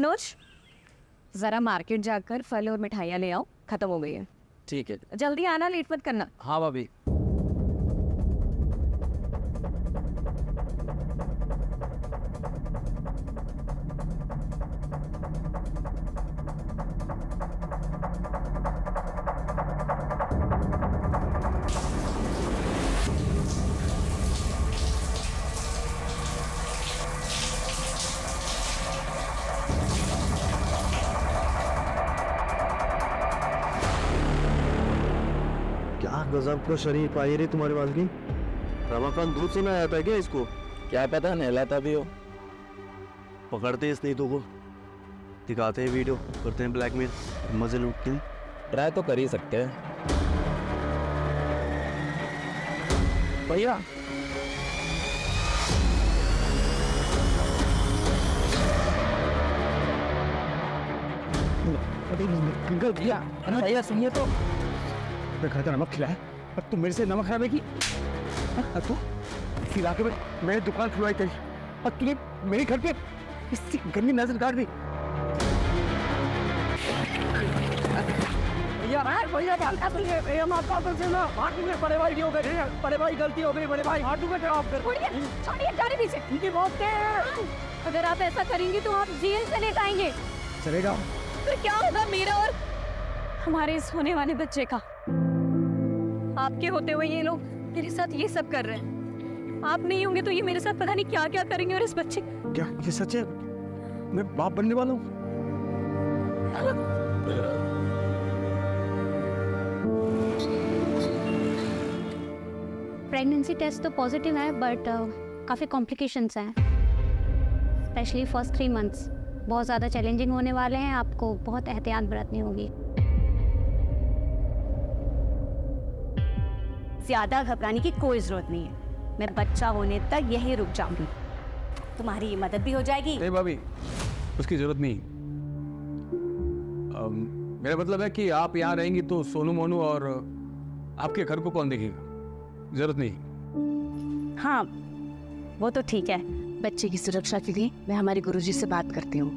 मनोज, जरा मार्केट जाकर फल और मिठाइयाँ ले आओ, खत्म हो गई है। ठीक है। जल्दी आना, लेट मत करना। हाँ भाभी। क्या गजब का शरीर पाई रे तुम्हारे बाल की। रमाकांत दूध से ना आता है क्या इसको? क्या पता नहलाता भी हो। पकड़ते इस नहीं तो को, दिखाते हैं वीडियो, करते हैं ब्लैकमेल, मजे लूटते हैं। ट्राई तो कर ही सकते हैं। भैया भैया सुनिए तो। मैं घर का नमक खिलाया और तुम मेरे से नमक खराबे की। तू इस इलाके में मैंने दुकान खुलवाई थी और तूने मेरे घर पे इससे गंदी नजर डाल दी। भैया भैया माफ कर देना, बड़े भाई की हो गई, बड़े भाई गलती हो गई, बड़े भाई हाथ में आप कर। छोड़िए, जाने दीजिए। इनकी मौत के अगर आप ऐसा करेंगे तो आप जेल से ले जाएंगे। चलेगा फिर क्या होगा मेरा और हमारे इस होने वाले बच्चे का? आपके होते हुए ये लोग मेरे साथ ये सब कर रहे हैं। आप नहीं होंगे तो ये मेरे साथ पता नहीं क्या क्या करेंगे। और इस बच्चे, क्या ये सच है? मैं बाप बनने वाला हूँ। प्रेगनेंसी टेस्ट तो पॉजिटिव है बट काफ़ी कॉम्प्लिकेशंस हैं, स्पेशली फर्स्ट 3 मंथ्स बहुत ज़्यादा चैलेंजिंग होने वाले हैं। आपको बहुत एहतियात बरतनी होगी। ज्यादा घबराने की कोई जरूरत नहीं है। मैं बच्चा होने तक यही रुक जाऊंगी, तुम्हारी मदद भी हो जाएगी। नहीं भाभी, उसकी जरूरत नहीं। मेरा मतलब है कि आप यहाँ रहेंगी तो सोनू मोनू और आपके घर को कौन देखेगा? जरूरत नहीं। हाँ वो तो ठीक है। बच्चे की सुरक्षा के लिए मैं हमारे गुरुजी से बात करती हूँ,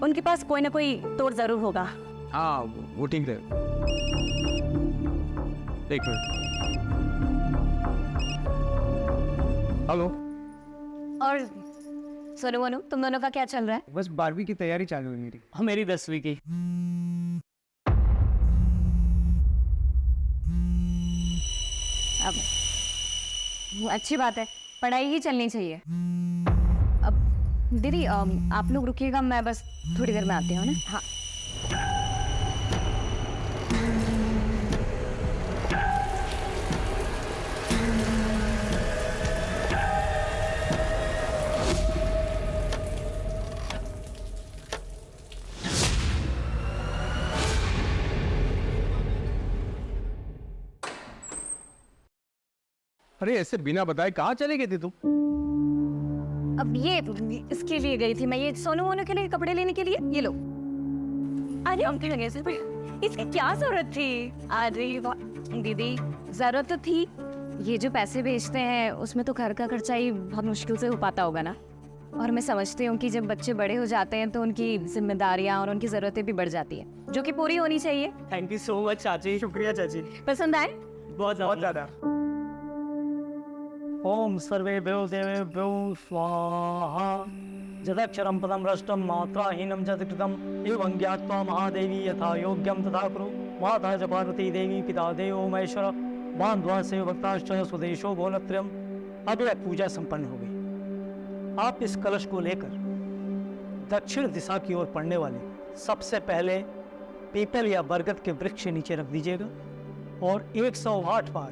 उनके पास कोई ना कोई तोड़ जरूर होगा। हाँ वो ठीक है। एक मिनट। हेलो। और सोनू मोनू, तुम दोनों का क्या चल रहा है? बस 12वीं की तैयारी चालू है मेरी। हाँ मेरी 10वीं की। अब अच्छी बात है, पढ़ाई ही चलनी चाहिए। अब दीदी आप लोग रुकिएगा, मैं बस थोड़ी देर में आती हूँ ना। हाँ अरे ऐसे बिना बताए कहाँ चले गए थे तुम? अब ये इसके लिए गई थी मैं, ये सोनू मोनू के लिए कपड़े लेने के लिए। ये लो। अरे हम थे लगे, इसकी क्या जरूरत थी? अरे वाह दीदी, जरूरत तो थी। ये जो पैसे भेजते हैं उसमें तो घर का खर्चा ही बहुत मुश्किल से हो पाता होगा ना। और मैं समझती हूँ कि जब बच्चे बड़े हो जाते हैं तो उनकी जिम्मेदारियाँ और उनकी जरूरतें भी बढ़ जाती है, जो कि पूरी होनी चाहिए। थैंक यू सो मच चाची। शुक्रिया चाची। पसंद आए? बहुत ज्यादा। ओम सर्वेभ्यो देवेभ्यो स्वाहा। जदक्षरं पदं भ्रष्टं मात्राहीनं च कृतं एवं ज्ञात्वा महादेवी यथा योग्यं तथा कुरु। माता च पार्वती देवी पिता देवो महेश्वर बांधवा से भक्ताश्च स्वदेशो भुवनत्रयम्। अब यह पूजा संपन्न हो गई। आप इस कलश को लेकर दक्षिण दिशा की ओर पड़ने वाले सबसे पहले पीपल या बरगद के वृक्ष के नीचे रख दीजिएगा और 108 बार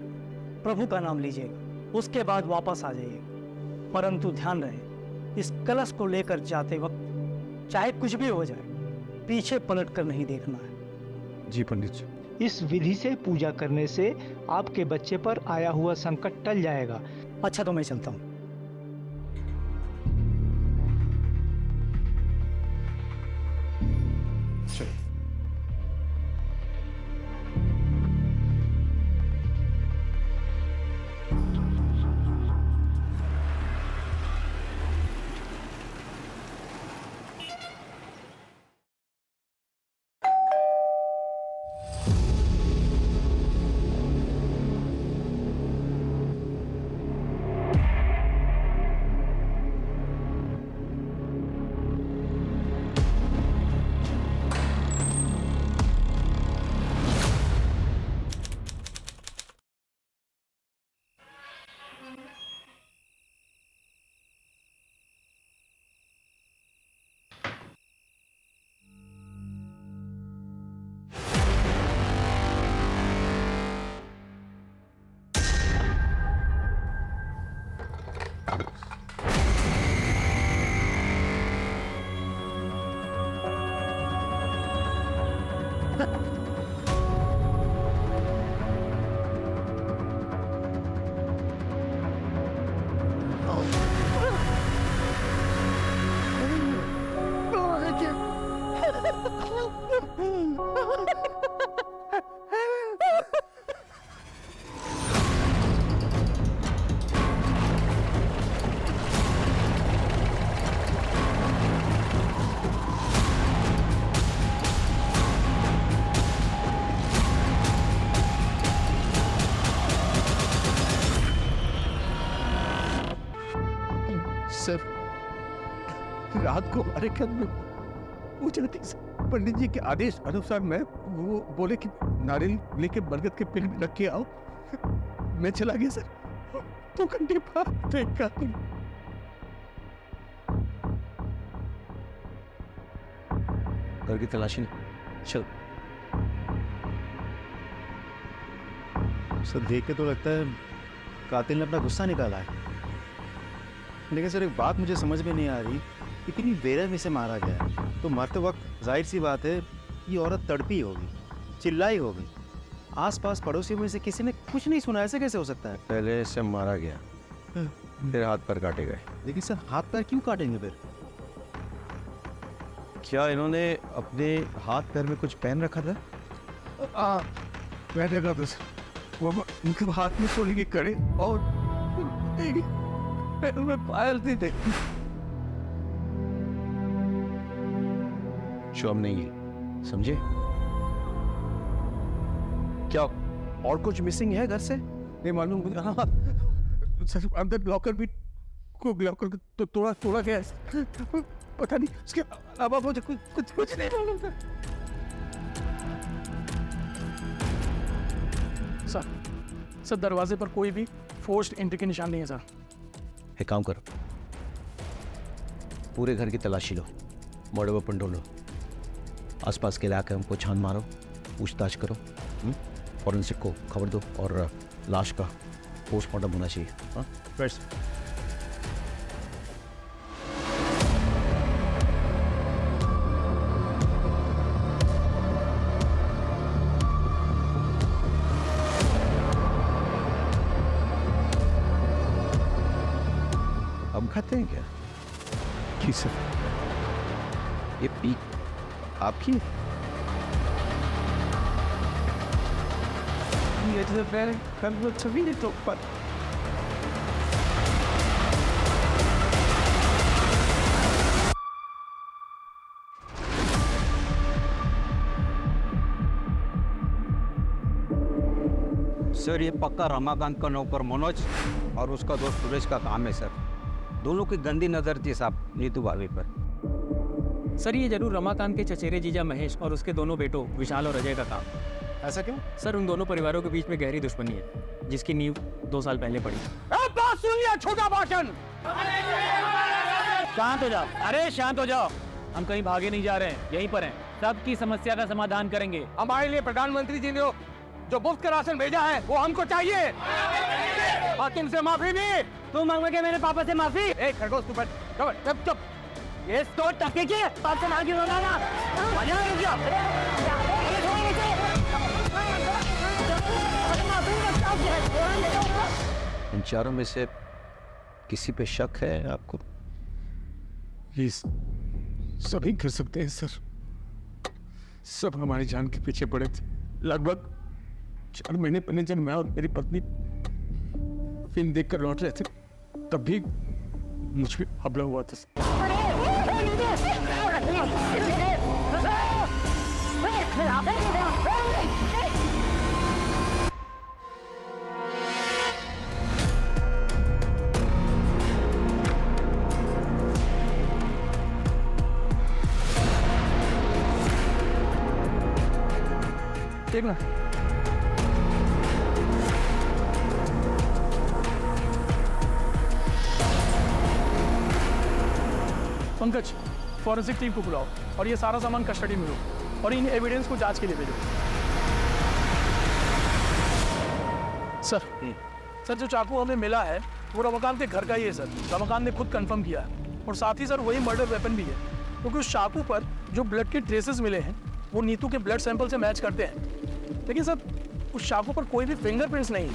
प्रभु का नाम लीजिएगा। उसके बाद वापस आ जाइएगा। परंतु ध्यान रहे, इस कलश को लेकर जाते वक्त चाहे कुछ भी हो जाए, पीछे पलट कर नहीं देखना है। जी पंडित जी। इस विधि से पूजा करने से आपके बच्चे पर आया हुआ संकट टल जाएगा। अच्छा तो मैं चलता हूँ। सर, रात को हमारे घर में पूजा थी सर। पंडित जी के आदेश अनुसार मैं वो बोले कि नारियल लेके बरगद के पेड़ में रख के आओ। मैं चला गया सर, 2 घंटे बाद देखा। घर की तलाशी ले। चल। सर देख के तो लगता है कातिल ने अपना गुस्सा निकाला है, लेकिन सर एक बात मुझे समझ में नहीं आ रही, इतनी बेरहमी से मारा गया है तो मरते वक्त जाहिर सी बात है ये औरत तड़पी होगी, चिल्लाई होगी। आसपास पड़ोसियों में से किसी ने कुछ नहीं सुना, ऐसे कैसे हो सकता है? पहले से मारा गया, फिर हाथ पर काटे गए। लेकिन सर हाथ पैर क्यों काटेंगे फिर? क्या इन्होंने अपने हाथ पैर में कुछ पहन रखा था? मैं देखा था सर, वो उनके हाथ में सोने की कड़े और पैर में पायल थी थे। शोम नहीं है, समझे? क्या और कुछ मिसिंग है घर से? नहीं मालूम मुझे। हाँ सर, अंदर लॉकर भी को लॉकर तो तोड़ा गया है। पता नहीं उसके अलावा मुझे कुछ नहीं मालूम था। सर दरवाजे पर कोई भी फोर्स्ड एंट्री के निशान नहीं है सर। एक काम करो, पूरे घर की तलाशी लो, मर्डर वेपन ढूंढो, आसपास के इलाके हमको छान मारो, पूछताछ करो, फॉरेंसिक को खबर दो और लाश का पोस्टमार्टम होना चाहिए। हाँ बस हम खाते हैं क्या? जी सर। ये पीक आपकी है? ये तो पहले कल सभी ने तो सर ये पक्का रमाकांत का नौकर मनोज और उसका दोस्त सुरेश का काम है सर। दोनों की गंदी नजर थी साहब नीतू भाभी पर। सर ये जरूर रमाकांत के चचेरे जीजा महेश और उसके दोनों बेटों विशाल और अजय का काम। ऐसा क्यों? सर उन दोनों परिवारों के बीच में गहरी दुश्मनी है जिसकी नींव 2 साल पहले पड़ी। बात सुनिए, छोटा भाषण। शांत हो जाओ, अरे शांत हो जाओ। हम कहीं भागे नहीं जा रहे हैं, यहीं पर हैं। सबकी समस्या का समाधान करेंगे। हमारे लिए प्रधानमंत्री जी ने जो मुफ्त का राशन भेजा है वो हमको चाहिए। हाकिम से माफी नहीं। तुम मांगोगे मेरे पापा से माफी? एक खरगोश तू बैठ, चुप। ये तो टके की बात से आगे होगा ना। इन चारों में से किसी पे शक है आपको? प्लीज, सभी कर सकते हैं सर। सब हमारी जान के पीछे पड़े थे। लगभग 4 महीने पहले जब मैं और मेरी पत्नी फिल्म देखकर लौट रहे थे तब भी मुझ पे हमला हुआ था। देखना पंकज, फॉरेंसिक टीम को बुलाओ और ये सारा सामान कस्टडी में लो और इन एविडेंस को जांच के लिए भेजो। सर जो चाकू हमें मिला है वो रमाकांत के घर का ही है सर। रमाकांत ने खुद कंफर्म किया है और साथ ही सर वही मर्डर वेपन भी है, क्योंकि उस चाकू पर जो ब्लड के ट्रेसेस मिले हैं वो नीतू के ब्लड सैंपल से मैच करते हैं, लेकिन सर उस चाकू पर कोई भी फिंगरप्रिंट्स नहीं है।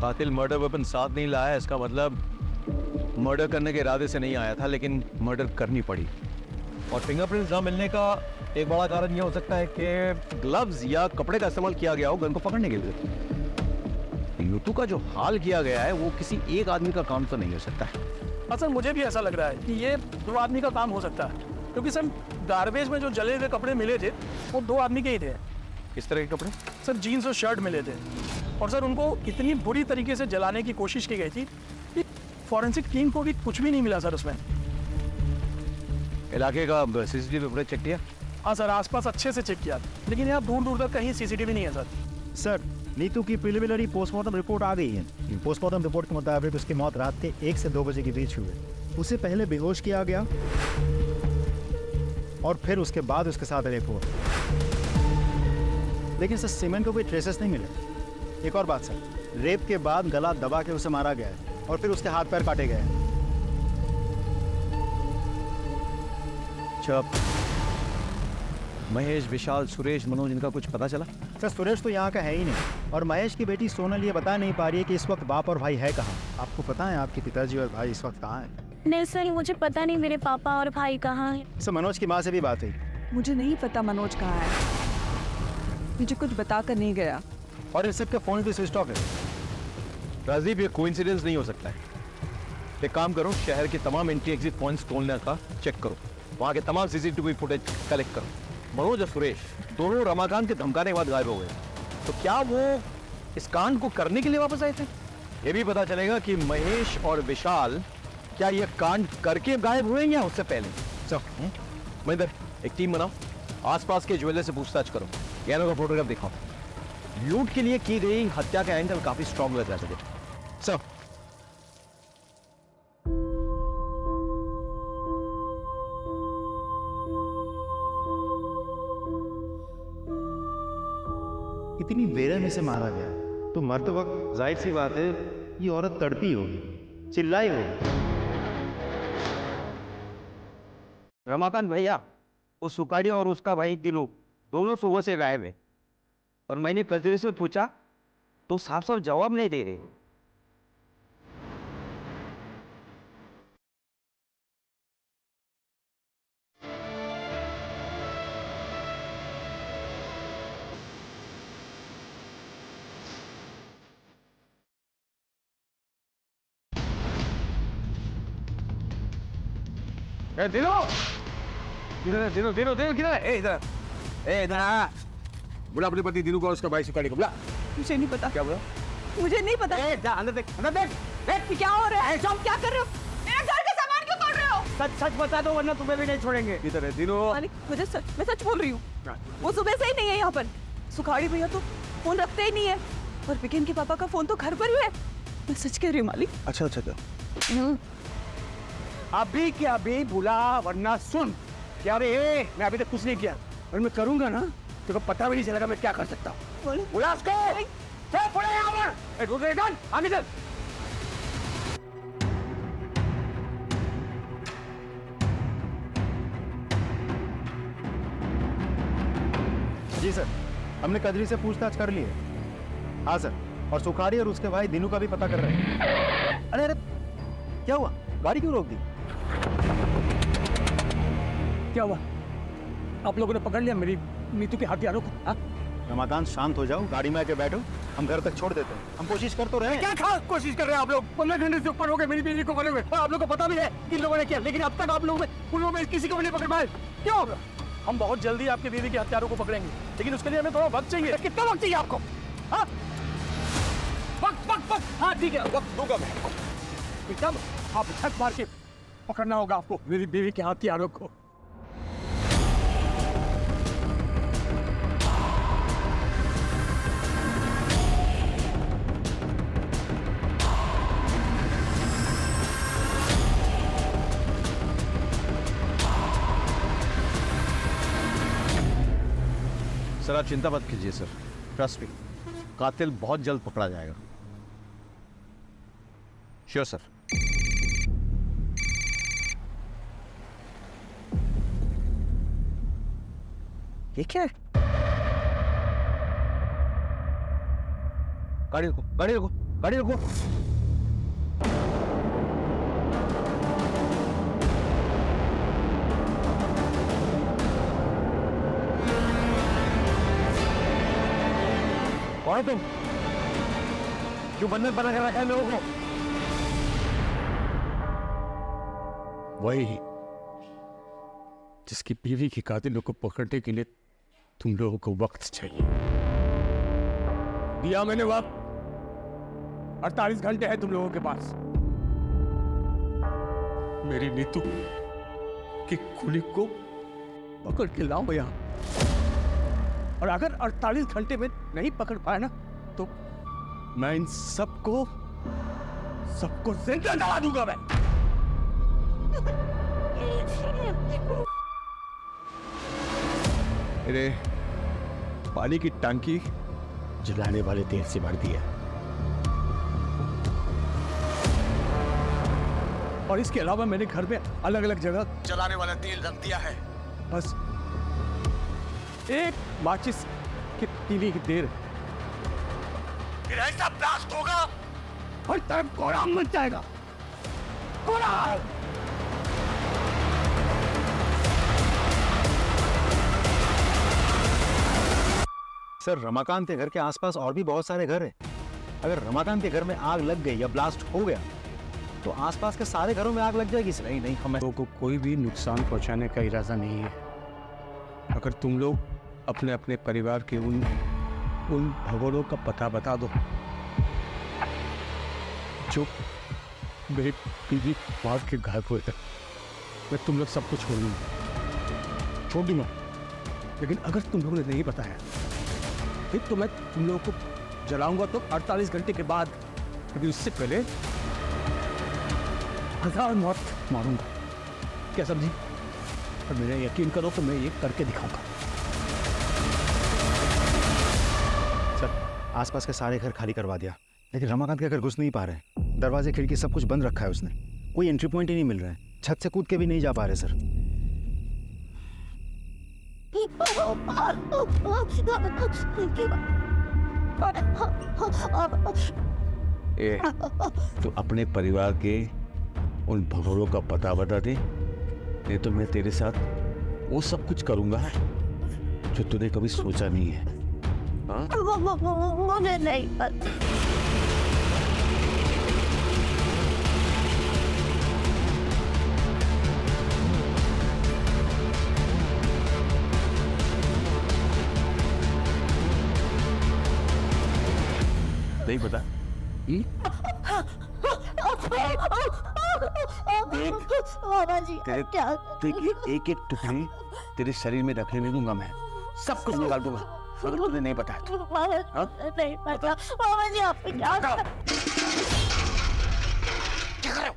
कातिल मर्डर वेपन साथ नहीं लाया, इसका मतलब मर्डर करने के इरादे से नहीं आया था, लेकिन मर्डर करनी पड़ी। और फिंगरप्रिंट्स ना मिलने का एक बड़ा कारण यह हो सकता है कि ग्लव्स या कपड़े का इस्तेमाल किया गया हो गन को पकड़ने के लिए। यूतू का जो हाल किया गया है वो किसी एक आदमी का काम तो नहीं हो सकता है। हाँ सर, मुझे भी ऐसा लग रहा है कि ये 2 आदमी का काम हो सकता है, क्योंकि सर गार्बेज में जो जले हुए कपड़े मिले थे वो 2 आदमी के ही थे। किस तरह के कपड़े? सर जीन्स और शर्ट मिले थे, और सर उनको इतनी बुरी तरीके से जलाने की कोशिश की गई थी कि फॉरेंसिक टीम को भी कुछ भी नहीं मिला सर उसमें। इलाके का सीसीटीवी फुटेज चेक किया? हाँ सर, आसपास अच्छे से चेक किया, लेकिन यहाँ दूर दूर तक कहीं सीसीटीवी नहीं है सर। सर, नीतू की प्रिलिमिनरी पोस्टमार्टम रिपोर्ट आ गई है। पोस्टमार्टम रिपोर्ट के मुताबिक उसकी मौत रात के 1 से 2 बजे के बीच हुई है। उसे पहले बेहोश किया गया और फिर उसके बाद उसके साथ रेप हुआ, लेकिन सर सीमेंट को कोई ट्रेसेस नहीं मिले। एक और बात सर, रेप के बाद गला दबा के उसे मारा गया है और फिर उसके हाथ पैर काटे गए हैं। चुप। महेश, विशाल, सुरेश, मनोज, इनका कुछ पता चला? सर सुरेश तो यहाँ का है ही नहीं, और महेश की बेटी सोनल ये बता नहीं पा रही है कि इस वक्त बाप और भाई है कहाँ। आपको पता है आपके पिताजी और भाई इस वक्त कहाँ हैं? नहीं सर, मुझे पता नहीं मेरे पापा और भाई कहाँ हैं। सर मनोज की माँ से भी बात हुई। मुझे नहीं पता मनोज कहाँ है, मुझे कुछ बता कर नहीं गया। और इस सबके फोन भी स्विच ऑफ है। राजीव, ये कोइंसिडेंस नहीं हो सकता है। एक काम करो, शहर के तमाम एंट्री एग्जिट पॉइंट्स खोलने का चेक करो, वहाँ के तमाम सीसीटीवी फुटेज कलेक्ट करो। मनोज और सुरेश दोनों रमाकांत के धमकाने के बाद गायब हो गए, तो क्या वो इस कांड को करने के लिए वापस आए थे? ये भी पता चलेगा कि महेश और विशाल क्या ये कांड करके गायब हुए या उससे पहले। सर महेंद्र, एक टीम बनाओ, आसपास के ज्वेलर से पूछताछ करो, गहनों का फोटोग्राफ दिखाओ। लूट के लिए की गई हत्या का एंगल काफी स्ट्रॉन्ग लग रहा है। सर इतनी बेरहमी से मारा गया तो मरते वक्त जाहिर सी बात है ये औरत तड़पी होगी, चिल्लाई होगी। रमाकांत भैया, वो सुखाड़ी और उसका भाई दिनू दोनों सुबह से गायब है, और मैंने कजरी से पूछा तो साफ साफ जवाब नहीं दे रहे। दिनो दिनो दिनो दिनो किधर है? इधर इधर बुला अपने पति दिनू को और उसका भाई सुखाड़ी को बुला। मुझे नहीं पता। क्या बोला? मुझे नहीं पता। अंदर देख, अंदर देख। देख क्या हो रहा है? तुम क्या कर रहे हो? मेरे घर का सामान क्यों तोड़ रहे हो? सच सच बता दो वरना तुम्हें भी नहीं छोड़ेंगे। किधर है दिनो? मालिक, मैं सच बोल रही हूँ। वो सुबह से ही नहीं है यहाँ पर। सुखाड़ी भैया तो फोन रखते ही नहीं है, और विकेन के पापा का फोन तो घर पर ही है। मैं सच कह रही हूँ मालिक। अच्छा अच्छा, अभी के अभी बुला वरना सुन। क्या रे, मैं अभी तक कुछ नहीं किया, और मैं करूंगा ना तो पता भी नहीं चलेगा मैं क्या कर सकता हूँ। बुला उसको। आगे चल। जी सर, हमने कजरी से पूछताछ कर ली है। हाँ सर, और सुखाड़ी और उसके भाई दिनू का भी पता कर रहे हैं। अरे अरे क्या हुआ? गाड़ी क्यों रोक दी? क्या हुआ? आप लोगों ने पकड़ लिया मेरी नीतू के हथियारों को? हाँ? रमाकांत शांत हो जाओ, गाड़ी में आके बैठो, हम घर तक छोड़ देते हैं। हम कोशिश कर तो रहे हैं। क्या कोशिश कर रहे हैं आप लोग? 15 घंटे से ऊपर हो गए मेरी बीवी को मरे हुए, और आप लोगों को पता भी है कि लोगों ने किया, लेकिन अब तक आप लोगों में उन लोगों में किसी को भी नहीं पकड़ पाए। क्यों होगा? हम बहुत जल्दी आपकी बीवी के हत्यारों को पकड़ेंगे, लेकिन उसके लिए हमें थोड़ा वक्त चाहिए। कितना वक्त चाहिए आपको? हाँ वक्त वक्त वक्त। हाँ ठीक है, वक्त दूंगा मैं। एकदम आप छत मार के पकड़ना होगा आपको मेरी बीवी के हथियारों को। सर आप चिंता मत कीजिए सर, ट्रस्ट मी, कातिल बहुत जल्द पकड़ा जाएगा। Sure sir. ये क्या है? गाड़ी रुको, गाड़ी रुको, गाड़ी रुको। कौन है तुम? क्यों बंधन बना कर रखा है लोगों को? वही जिसकी बीवी के कातिलों को पकड़ने के लिए तुम लोगों को वक्त चाहिए। दिया मैंने वक्त, 48 घंटे है तुम लोगों के पास। मेरी नीतू की खुली को पकड़ के लाओ यहां, और अगर 48 घंटे में नहीं पकड़ पाए ना तो मैं इन सबको जिंदा जला दूंगा मैं। मेरे पानी की टंकी जलाने वाले तेल से भर दिया, और इसके अलावा मैंने घर में अलग अलग जगह जलाने वाला तेल रख दिया है। बस एक माचिस की तीली की देर, फिर ऐसा ब्लास्ट होगा और तरफ कोहराम मच जाएगा। कोहराम। सर, रमाकांत के घर के आसपास और भी बहुत सारे घर हैं। अगर रमाकांत के घर में आग लग गई या ब्लास्ट हो गया तो आसपास के सारे घरों में आग लग जाएगी सर। नहीं, हम लोगों को कोई भी नुकसान पहुंचाने का इरादा नहीं है। अगर तुम लोग अपने अपने परिवार के उन भगोड़ों का पता बता दो जो मेरी बीवी मार के घायल हुए थे, मैं तुम लोग सबको छोड़ दूंगा। लेकिन अगर तुम लोगों ने नहीं बताया फिर तो मैं तुम लोगों को जलाऊंगा तो 48 घंटे के बाद, अभी उससे पहले 1000 मौत मारूंगा। क्या समझी? और मेरा यकीन करो तो मैं ये करके दिखाऊंगा। सर, आसपास के सारे घर खाली करवा दिया, लेकिन रमाकांत के घर घुस नहीं पा रहे। दरवाजे खिड़की सब कुछ बंद रखा है उसने। कोई एंट्री पॉइंट ही नहीं मिल रहा है। छत से कूद के भी नहीं जा पा रहे सर। तो अपने परिवार के उन भगोड़ों का पता बता दे, नहीं तो मैं तेरे साथ वो सब कुछ करूंगा जो तूने कभी सोचा नहीं है। मुझे नहीं पता। नहीं पता? एक एक टुकड़ी तेरे शरीर में रखने नहीं दूंगा मैं। सब कुछ निकाल दूंगा अगर तुझे नहीं पता है तो। नहीं पता मामा जी, आप क्या कर रहे हो?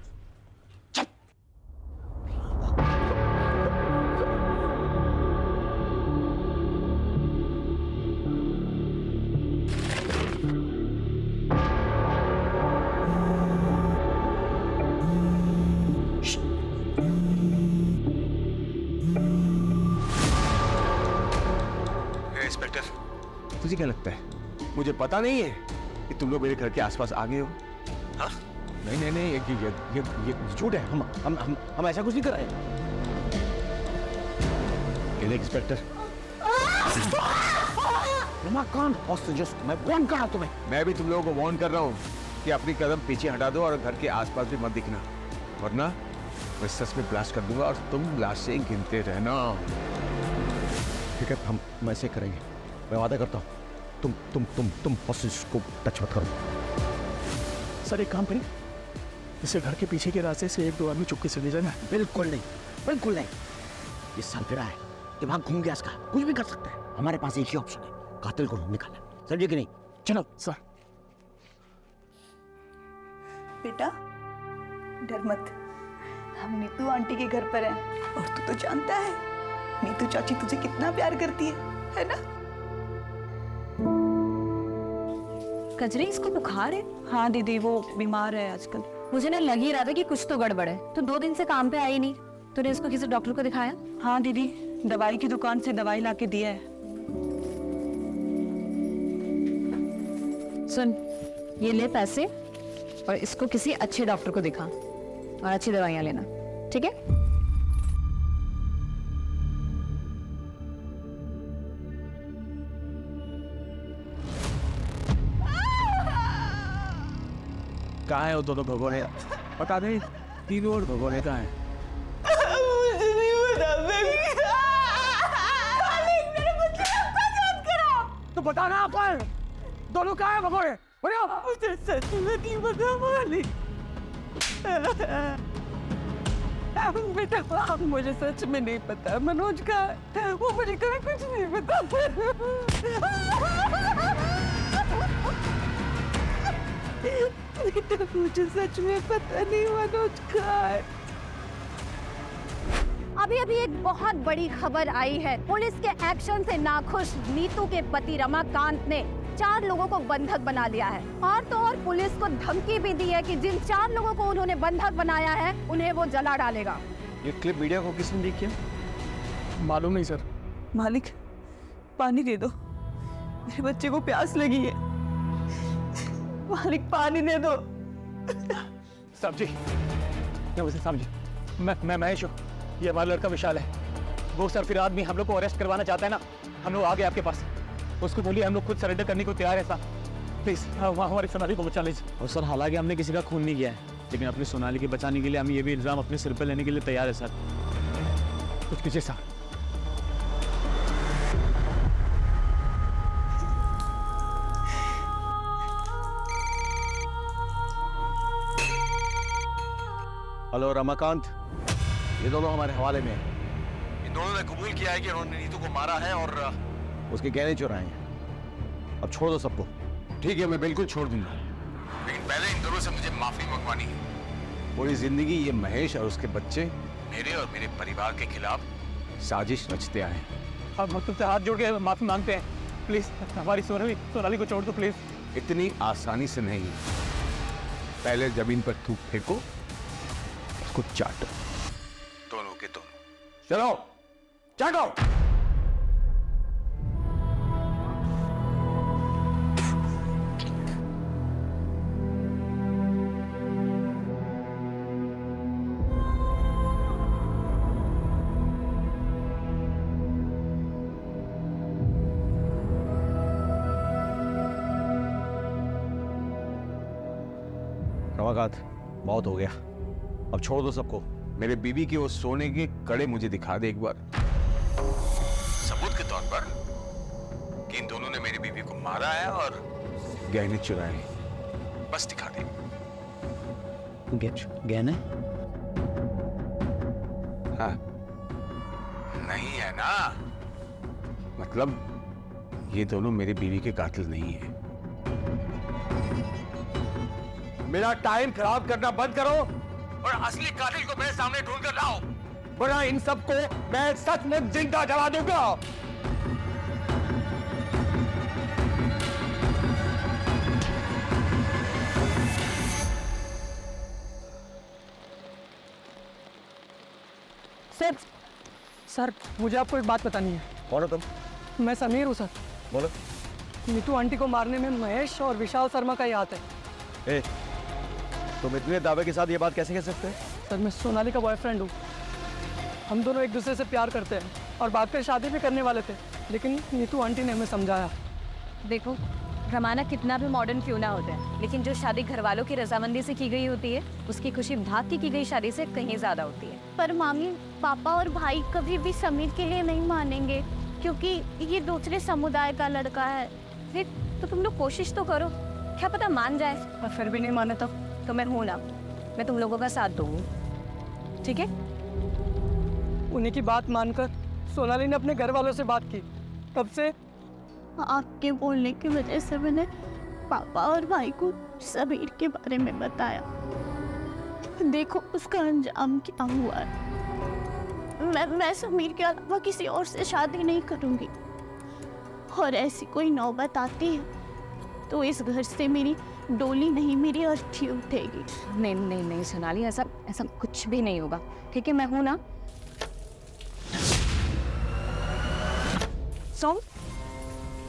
इंस्पेक्टर, तुझे क्या लगता है मुझे पता नहीं है कि तुम लोग मेरे घर के आसपास आ गए हो? हाँ? नहीं, ये झूठ है। हम ऐसा कुछ नहीं कर रहे। ये देख इंस्पेक्टर, मैं वार्न कर रहा हूं तुम्हें। मैं भी तुम लोगों को वार्न कर रहा हूँ कि अपनी कदम पीछे हटा दो और घर के आसपास भी मत दिखना, वरना मैं सच में ब्लास्ट कर दूंगा और तुम लाशें गिनते रहना। ठीक है, हम ऐसे करेंगे, मैं वादा करता हूँ। तुम हॉस्टेज को टच मत करो। सर, एक काम करें, इसे घर के पीछे के रास्ते से 1-2 आदमी चुपके से ले जाना। बिल्कुल नहीं, बिल्कुल नहीं। ये सरफिरा है, दिमाग घूम गया इसका, कुछ भी कर सकता है। हमारे पास एक ही ऑप्शन है, कातिल को निकालना। समझे कि नहीं? चलो सर। बेटा डर मत, हम नीतू आंटी के घर पर हैं और तू तो जानता है नीतू चाची तुझे कितना प्यार करती है ना? कजरी, इसको बुखार है? हाँ दीदी, वो बीमार है आजकल। मुझे ना लग ही रहा था कि कुछ तो गड़बड़ है। तो 2 दिन से काम पे आई नहीं। तूने इसको किसी डॉक्टर को दिखाया? हाँ दीदी, दवाई की दुकान से दवाई लाके दिया है। सुन, ये ले पैसे और इसको किसी अच्छे डॉक्टर को दिखा और अच्छी दवाइयाँ लेना, ठीक है? कहाँ है वो दोनों भगोने? बता दे, तीनों और भगोने कहाँ हैं? मुझे नहीं पता बेबी। मालिक, मेरे बच्चे को याद करो। तो बताना अपन, दोनों कहाँ है भगोने? बोलो। मुझे सच में नहीं पता मालिक। बेटा, मुझे सच में नहीं पता मनोज का है। वो मुझे कभी कुछ नहीं पता। बेटा, मुझे सच में पता नहीं मनोज का है। अभी अभी एक बहुत बड़ी खबर आई है। पुलिस के एक्शन से नाखुश नीतू के पति रमाकांत ने 4 लोगों को बंधक बना लिया है। और तो और पुलिस को धमकी भी दी है कि जिन 4 लोगों को उन्होंने बंधक बनाया है उन्हें वो जला डालेगा। ये क्लिप मीडिया को किसने लीक किया? मालूम नहीं सर। मालिक, पानी दे दो, मेरे बच्चे को प्यास लगी है। मालिक, पानी दे दो। साहब जी, नमस्ते साहब जी। मैं महेश हूँ, ये हमारा लड़का विशाल है। वो सर फिर आदमी हम लोग को अरेस्ट करवाना चाहता है ना, हम लोग आ गए आपके पास। उसको बोलिए हम लोग खुद सरेंडर करने को तैयार है साहब। प्लीज हमारी सोनाली को बचा लीजिए। और सर, हालांकि हमने किसी का खून नहीं किया है, लेकिन अपनी सोनाली के बचाने के लिए हम ये भी इल्जाम अपने सिर पर लेने के लिए तैयार है सर। कुछ कीजिए साहब। हेलो रमाकांत, ये दोनों हमारे हवाले में हैं। इन दोनों ने कबूल किया है कि उन्होंने नीतू को मारा है और उसके गहने चुराए हैं। अब छोड़ दो सबको। ठीक है, मैं बिल्कुल छोड़ दूंगा, लेकिन पहले इन दोनों से मुझे माफी मंगवानी है। पूरी जिंदगी ये महेश और उसके बच्चे मेरे और मेरे परिवार के खिलाफ साजिश रचते आए। अब हम तुमसे हाथ जोड़ के माफी मांगते हैं। प्लीज हमारी सोनाली को छोड़ दो प्लीज। इतनी आसानी से नहीं। पहले जमीन पर थूक फेंको, उसको चाटो, दोनों के दोनों। चलो चाटो। रमाकांत, बहुत हो गया, अब छोड़ दो सबको। मेरे बीवी के वो सोने के कड़े मुझे दिखा दे एक बार, सबूत के तौर पर कि इन दोनों ने मेरी बीवी को मारा है और गहने चुराए। बस दिखा दे। गहने? हाँ, नहीं है ना, मतलब ये दोनों मेरी बीवी के कातिल नहीं है। मेरा टाइम खराब करना बंद करो और असली कातिल को मेरे सामने ढूंढ कर लाओ, वरना इन सबको मैं सच में जिंदा जला दूंगा। सर, मुझे आपको एक बात बतानी है। कौन हो तुम? मैं समीर हूँ सर। बोलो। नीतू आंटी को मारने में महेश और विशाल शर्मा का ही हाथ है। ए, तुम इतने दावे के साथ ये बात कैसे कह सकते हो? सर, मैं सोनाली का बॉयफ्रेंड हूँ। हम दोनों एक दूसरे से प्यार करते हैं और बाद में शादी भी करने वाले थे, लेकिन नीतू आंटी ने हमें समझाया। देखो, रमाना कितना भी मॉडर्न क्यों ना होता है, लेकिन जो शादी घर वालों की रजामंदी से की गई होती है, उसकी खुशी भाग की गई शादी से कहीं ज्यादा होती है। पर मामी, पापा और भाई कभी भी समीर के लिए नहीं मानेंगे, क्योंकि ये दूसरे समुदाय का लड़का है। फिर तो तुम लोग कोशिश तो करो, क्या पता मान जाए। और फिर भी नहीं माने तो मैं हूं ना, मैं तुम लोगों का साथ दूंगी, ठीक है? उन्हीं की बात मानकर सोनाली ने अपने घर वालों से बात की। तब से आपके बोलने की वजह से मैंने पापा और भाई को समीर के बारे में बताया। देखो उसका अंजाम क्या हुआ है। मैं समीर के अलावा किसी और से शादी नहीं करूंगी, और ऐसी कोई नौबत आती है तो इस घर से मेरी डोली नहीं, मेरी अर्थी उठेगी। नहीं नहीं नहीं सोनाली, ऐसा ऐसा कुछ भी नहीं होगा, ठीक है? मैं हूं ना। सॉन्ग,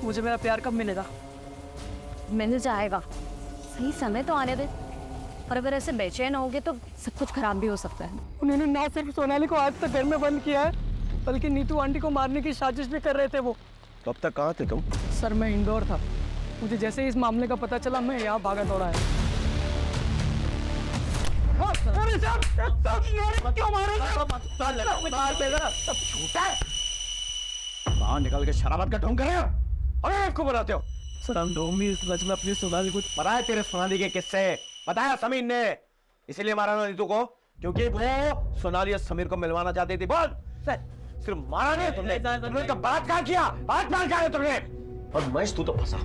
मुझे मेरा प्यार कब मिलेगा? मिल जाएगा, सही समय तो आने दे। और अगर ऐसे बेचैन होगे तो सब कुछ खराब भी हो सकता है। उन्होंने ना सिर्फ सोनाली को आज तक घर में बंद किया है, बल्कि नीतू आंटी को मारने की साजिश भी कर रहे थे वो। तो अब तक कहाँ थे तुम? सर मैं इंदौर था, मुझे जैसे ही इस मामले का पता चला मैं यहाँ भागा दौड़ा है। बाहर निकल के शराबत का ढोंग कर रहे हो? अरे आपको बनाते हो? सर हम ढोंग भी इस रच में अपनी सोनाली को बताया तेरे सोनाली के किस्से, बताया समीर ने, इसीलिए मारा ना नीतू को, क्योंकि वो सोनाली और समीर को मिलवाना चाहती थी। बोल, सिर्फ मारा नहीं तुमने, तुमने तो बलात्कार किया, बलात्कार किया तुमने। और महेश तू तो फंसा,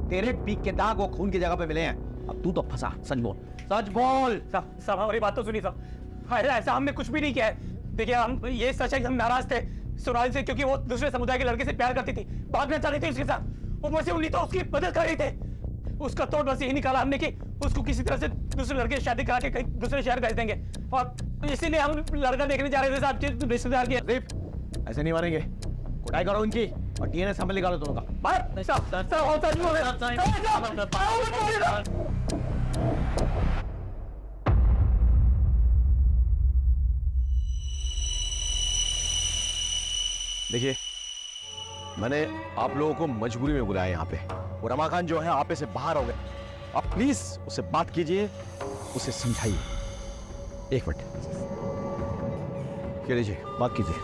तेरे पीक के दाग वो खून की जगह पे मिले हैं, अब तू तो फंसा। सच बोल, सच बोल। सब हमारी बात तो सुनी सब। अरे ऐसा हमने कुछ भी नहीं किया है। देखिए हम ये सच है कि हम नाराज थे सोनाली से, क्योंकि वो दूसरे समुदाय के लड़के से प्यार करती थी, भागना चाहती थी उसके साथ। ऊपर से उन्हीं तो उसकी मदद कर रही थे। उसका तोड़ बस यही निकाला हमने कि उसको किसी तरह से दूसरे लड़के से शादी करा के कहीं दूसरे शहर भेज देंगे, और इसीलिए हम लड़का देखने जा रहे थे साहब रिश्तेदार के। ऐसे नहीं मारेंगे, कुटाई करो उनकी और डीएनए सैंपल निकालो दोनों का। देखिए, मैंने आप लोगों को मजबूरी में बुलाया यहाँ पे, और रमाकांत जो है आपे से बाहर हो गए। आप प्लीज उससे बात कीजिए, उसे समझाइए। एक मिनट, लीजिए बात कीजिए।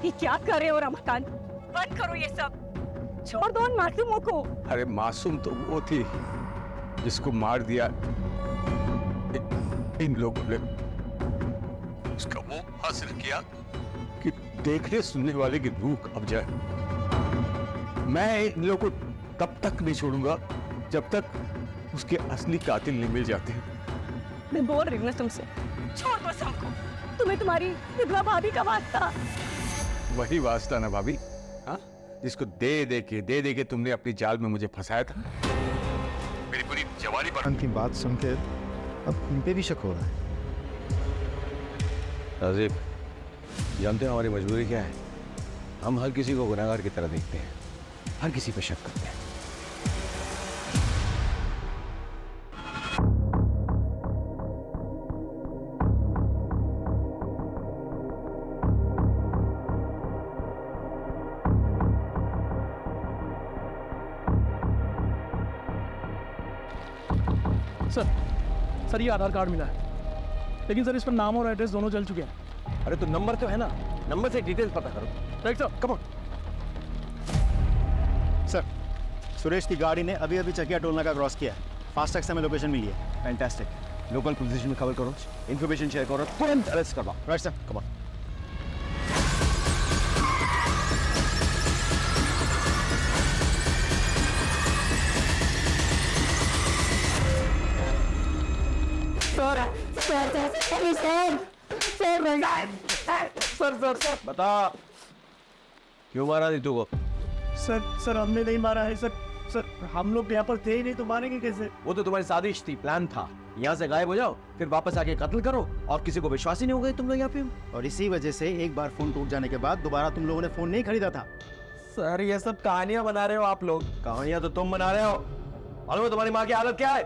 ये क्या कर रहे हो रमाकांत? बंद करो ये सब, छोड़ दो उन मासूमों को। अरे मासूम तो वो थी जिसको मार दिया इन लोगों ने। उसका वो हासिल किया कि देखने सुनने वाले की रूह कांप जाए। मैं इन लोगों को तब तक नहीं छोड़ूंगा जब तक उसके असली कातिल नहीं मिल जाते। मैं बोल रही हूँ ना तुमसे, छोड़ दो सबको। तुम्हें तुम्हारी विधवा भाभी का वास्ता। वही वास्ता ना भाभी, हाँ, जिसको दे दे के तुमने अपनी जाल में मुझे फंसाया था। मेरी पूरी जवानी पर उनकी बात सुन के अब उन पे भी शक हो रहा है। राजीव, जानते हैं हमारी मजबूरी क्या है? हम हर किसी को गुनहगार की तरह देखते हैं, हर किसी पे शक करते हैं। सर ये आधार कार्ड मिला है, लेकिन सर इस पर नाम और एड्रेस दोनों जल चुके हैं। अरे तो नंबर तो है ना, नंबर से डिटेल्स पता करो। Right sir, come on. Sir, Suresh की गाड़ी ने अभी अभी चकिया टोल का क्रॉस किया है। फास्टैग से हमें लोकेशन मिली है। फैंटास्टिक, लोकल पोजीशन में खबर करो, इन्फॉर्मेशन शेयर करो, तुरंत अरेस्ट करवाओ। Right sir, come on. Sir बता, क्यों मारा नीतू को? सर हमने नहीं मारा है सर हम लोग यहाँ पर थे ही नहीं, तो मारेंगे कैसे? वो तो तुम्हारी साजिश थी, प्लान था। यहाँ से गायब हो जाओ, फिर वापस आके कत्ल करो, और किसी को विश्वास ही नहीं हो गए तुम लोग यहाँ पे। और इसी वजह से एक बार फोन टूट जाने के बाद दोबारा तुम लोगों ने फोन नहीं खरीदा था। सर ये सब कहानियां बना रहे हो आप लोग। कहानियां तो तुम बना रहे हो। मालूम है तुम्हारी माँ की हालत क्या है?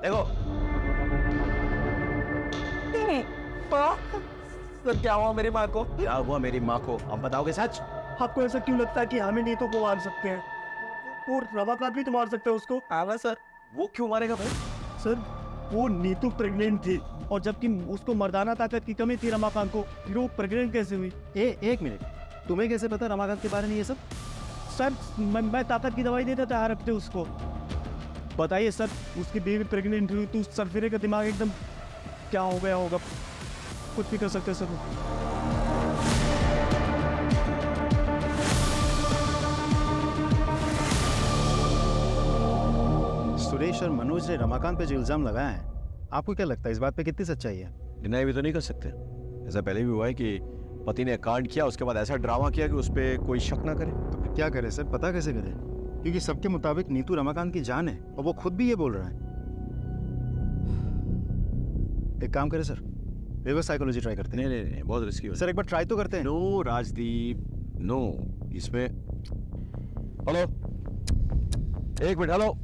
देखो। सर क्या हुआ मेरी माँ को? क्या हुआ मेरी माँ को? अब बताओगे सच? आपको ऐसा क्यों लगता है कि हमें नीतू को मार सकते हैं? और रमाकांत भी तो मार सकते हैं उसको। आवा सर, वो क्यों मारेगा भाई? सर वो नीतू प्रेग्नेंट थी, और जबकि उसको मर्दाना ताकत की कमी थी रमाकांत को, फिर वो प्रेग्नेंट कैसे हुई? एक मिनट, तुम्हें कैसे पता रमाकांत के बारे में ये सब? सर मैं ताकत की दवाई देता था हर हफ्ते उसको। बताइए सर, उसकी बेबी प्रेग्नेंट हुई तो सरफिरे का दिमाग एकदम क्या हो गया होगा? कुछ भी कर सकते सर। सुरेश और मनोज ने रमाकांत पे जो इल्जाम लगाया है, आपको क्या लगता है इस बात पे कितनी सच्चाई है? डिनाई भी तो नहीं कर सकते। ऐसा पहले भी हुआ है कि पति ने कांड किया, उसके बाद ऐसा ड्रामा किया कि उस पर कोई शक ना करे। तो फिर क्या करे सर, पता कैसे करे? क्योंकि सबके मुताबिक नीतू रमाकांत की जान है और वो खुद भी ये बोल रहा है। एक काम करें सर, रिवर्स साइकोलॉजी ट्राई करते हैं। नहीं, बहुत रिस्की हो सर एक बार ट्राई तो करते हैं। No Rajdeep, no. इसमें हेलो, एक मिनट, हेलो।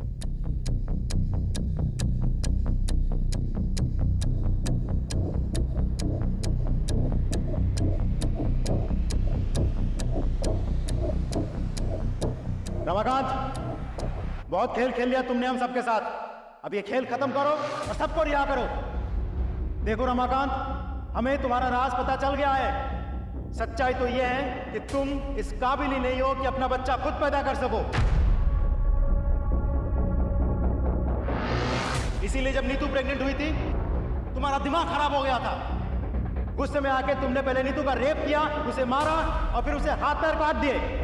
रमाकांत, बहुत खेल खेल लिया तुमने हम सबके साथ। अब ये खेल खत्म करो और सबको रिहा करो। देखो रमाकांत, हमें तुम्हारा राज पता चल गया है। सच्चाई तो ये है कि तुम इस काबिल ही नहीं हो कि अपना बच्चा खुद पैदा कर सको। इसीलिए जब नीतू प्रेग्नेंट हुई थी तुम्हारा दिमाग खराब हो गया था। गुस्से में आके तुमने पहले नीतू का रेप किया, उसे मारा और फिर उसे हाथ पैर काट दिए।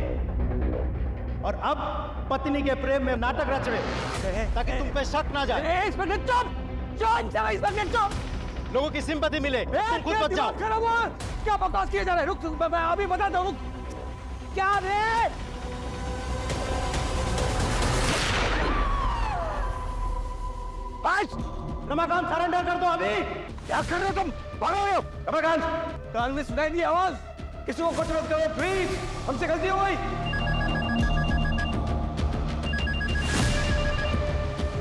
और अब पत्नी के प्रेम में नाटक रच रहे हैं ताकि तुम पे शक ना जाए। लोगों की सिंपैथी मिले, तुम खुद बच जाओ। क्या बकवास किए जा रहे हैं? रुक, मैं अभी बताता हूँ। क्या रे? रमाकांत सरेंडर कर दो अभी। क्या कर रहे हो तुम? भागो हो रमाकांत। कान में सुनाई दी आवाज? किसी को कुछ मत करो प्लीज, हमसे गलती हो गई।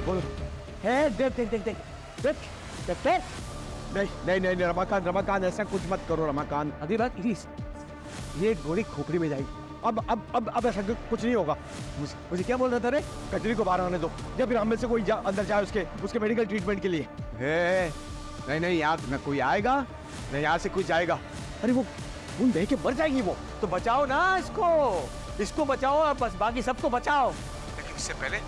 बोलो। देख। नहीं, रमाकांत ऐसा कुछ मत करो रमाकांत। अभी बात प्लीज, ये गोली खोपड़ी में जाएगी। अब ऐसा कुछ नहीं होगा। मुझे क्या बोल रहा था रे? कटरी को बाहर आने दो, या फिर हम में से कोई अंदर जाए उसके मेडिकल ट्रीटमेंट के लिए। नहीं, यहाँ में कोई आएगा नहीं, यहाँ से कोई जाएगा। अरे वो देख के मर जाएगी वो। तो बचाओ ना इसको बचाओ, बस बाकी सबको बचाओ। लेकिन उससे पहले